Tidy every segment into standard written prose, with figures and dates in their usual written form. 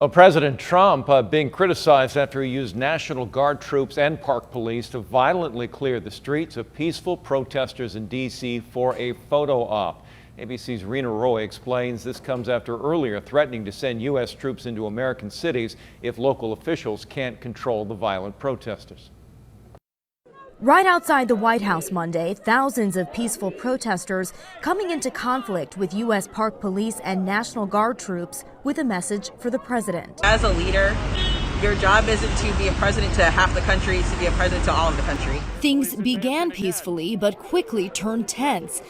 Well, President Trump being criticized after he used National Guard troops and Park Police to violently clear the streets of peaceful protesters in D.C. for a photo op. ABC's Rena Roy explains this comes after earlier threatening to send U.S. troops into American cities if local officials can't control the violent protesters. Right outside the White House Monday, thousands of peaceful protesters coming into conflict with U.S. Park Police and National Guard troops with a message for the president. As a leader, your job isn't to be a president to half the country, it's to be a president to all of the country. Things began peacefully but quickly turned tense.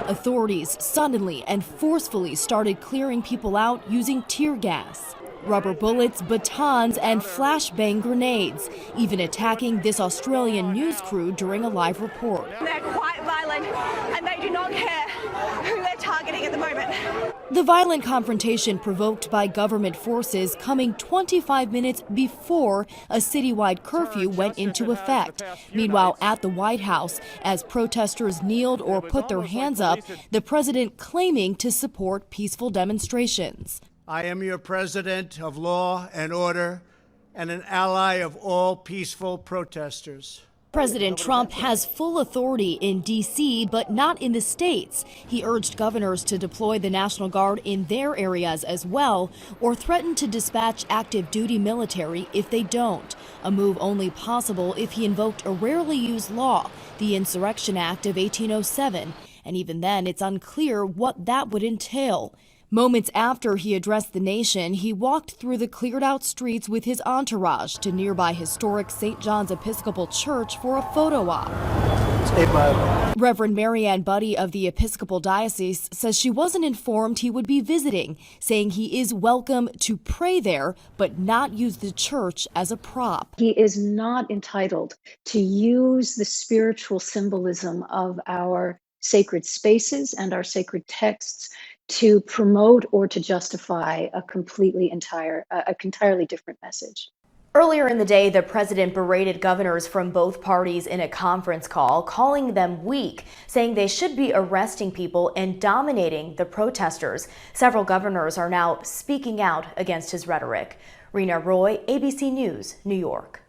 Authorities suddenly and forcefully started clearing people out using tear gas, rubber bullets, batons, and flashbang grenades, even attacking this Australian news crew during a live report. They're quite violent and they do not care who they're targeting at the moment. The violent confrontation provoked by government forces coming 25 minutes before a citywide curfew went into effect. Meanwhile, at the White House, as protesters kneeled or put their hands up, the president claiming to support peaceful demonstrations. I am your president of law and order and an ally of all peaceful protesters. President Trump has full authority in D.C., but not in the states. He urged governors to deploy the National Guard in their areas as well, or threatened to dispatch active duty military if they don't. A move only possible if he invoked a rarely used law, the Insurrection Act of 1807. And even then, it's unclear what that would entail. Moments after he addressed the nation, he walked through the cleared-out streets with his entourage to nearby historic St. John's Episcopal Church for a photo op. Reverend Marianne Buddy of the Episcopal Diocese says she wasn't informed he would be visiting, saying he is welcome to pray there, but not use the church as a prop. He is not entitled to use the spiritual symbolism of our sacred spaces and our sacred texts to promote or to justify a entirely different message. Earlier in the day, the president berated governors from both parties in a conference call, calling them weak, saying they should be arresting people and dominating the protesters. Several governors are now speaking out against his rhetoric. Rena Roy, ABC News, New York.